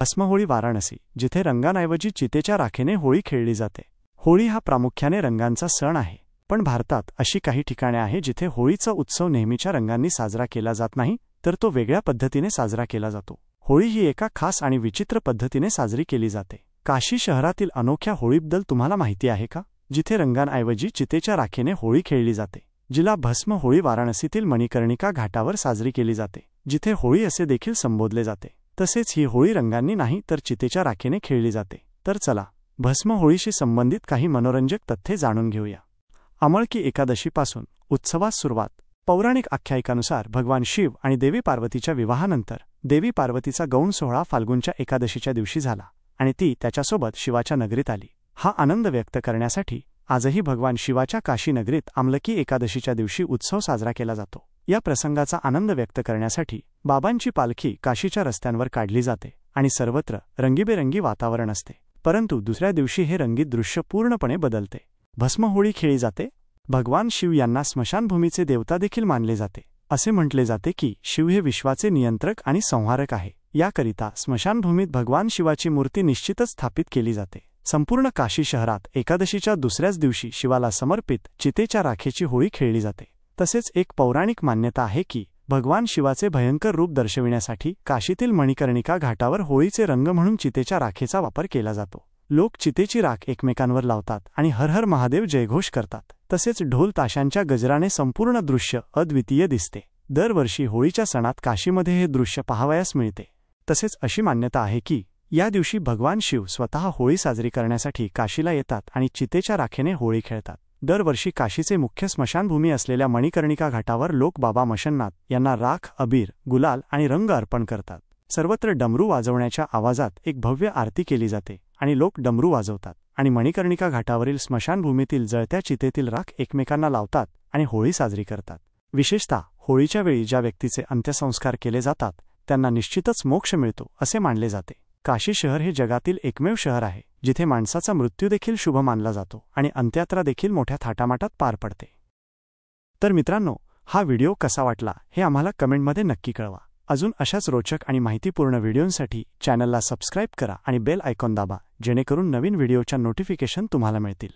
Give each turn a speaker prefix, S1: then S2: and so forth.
S1: भस्महोळी वाराणसी, जिथे रंगांऐवजी चितेच्या राखेने होळी खेळली जाते। होळी हा प्रामुख्याने रंगांचा सण आहे, पण भारतात अशी काही ठिकाणे आहेत जिथे होळीचा उत्सव नेहमीच्या रंगांनी साजरा केला जात नाही, तर तो वेगळ्या पद्धतीने साजरा केला जातो। होळी ही एका खास आणि विचित्र पद्धतीने साजरी केली जाते। काशी शहरातील अनोख्या होळीबद्दल तुम्हाला माहिती आहे का, जिथे रंगांऐवजी चितेच्या राखेने होळी खेळली जाते, जिला भस्म होळी वाराणसीतील मणिकर्णिका घाटावर साजरी केली जाते, जिथे होळी असे देखील संबोधले जाते। तसेच ही होळी रंगांनी नाही तर चितेच्या राखेने खेळली जाते। तर चला भस्म होळीशी संबंधित काही मनोरंजक तथ्ये जाणून घेऊया। अमळकी एकादशीपासून उत्सवास सुरुवात। पौराणिक आख्यायिकानुसार भगवान शिव आणि देवी पार्वतीच्या विवाहानंतर देवी पार्वतीचा गौण सोहळा फाल्गुनच्या एकादशीच्या दिवशी झाला आणि ती त्याच्यासोबत शिवाच्या नगरीत आली। हा आनंद व्यक्त करण्यासाठी आजही भगवान शिवाच्या काशी नगरीत आमलकी एकादशीच्या दिवशी उत्सव साजरा केला जातो। या प्रसंगाचा आनंद व्यक्त करण्यासाठी बाबांची पालखी काशीच्या रस्त्यांवर काढली जाते आणि सर्वत्र रंगीबेरंगी वातावरण असते। परंतु दुसऱ्या दिवशी हे रंगीत दृश्य पूर्णपणे बदलते। भस्म होळी खेळली जाते। भगवान शिव यांना स्मशानभूमीचे देवता देखील मानले जाते। असे म्हटले जाते की शिव हे विश्वाचे नियंत्रक आणि संहारक आहे। याकरिता स्मशानभूमीत भगवान शिवाची मूर्ती निश्चितच स्थापित केली जाते। संपूर्ण काशी शहरात एकादशीच्या दुसऱ्याच दिवशी शिवाला समर्पित चितेच्या राखेची होळी खेळली जाते। तसेच एक पौराणिक मान्यता आहे की भगवान शिवाचे भयंकर रूप दर्शविण्यासाठी काशीतील मणिकर्णिका घाटावर होळीचे रंग म्हणून चितेच्या राखेचा वापर केला जातो। लोक चितेची राख एकमेकांवर लावतात आणि हर हर महादेव जयघोष करतात। तसेच ढोल ताशांच्या गजराने संपूर्ण दृश्य अद्वितीय दिसते। दरवर्षी होळीच्या सणात काशीमध्ये हे दृश्य पाहावयास मिळते। तसेच अशी मान्यता आहे की या दिवशी भगवान शिव स्वतः होळी साजरी करण्यासाठी काशीला येतात आणि चितेच्या राखेने होळी खेळतात। दरवर्षी काशीचे मुख्य स्मशानभूमी असलेल्या मणिकर्णिका घाटावर लोक बाबा मशन्नाथ यांना राख, अबीर, गुलाल आणि रंग अर्पण करतात। सर्वत्र डमरू वाजवण्याच्या आवाजात एक भव्य आरती केली जाते आणि लोक डमरू वाजवतात आणि मणिकर्णिका घाटावरील स्मशानभूमीतील जळत्या चितेतील राख एकमेकांना लावतात आणि होळी साजरी करतात। विशेषतः होळीच्या वेळी ज्या व्यक्तीचे अंत्यसंस्कार केले जातात त्यांना निश्चितच मोक्ष मिळतो असे मानले जाते। काशी शहर हे जगातील एकमेव शहर आहे जिथे माणसाचा मृत्यू देखील शुभ मानला जातो आणि अंत्ययात्रा देखील मोठ्या थाटामाटात पार पडते। तर मित्रांनो, हा व्हिडिओ कसा वाटला हे आम्हाला कमेंटमध्ये नक्की कळवा। अजून अशाच रोचक आणि माहितीपूर्ण व्हिडिओंसाठी चॅनलला सबस्क्राइब करा आणि बेल आयकॉन दाबा, जेणेकरून नवीन व्हिडिओच्या नोटिफिकेशन तुम्हाला मिळतील।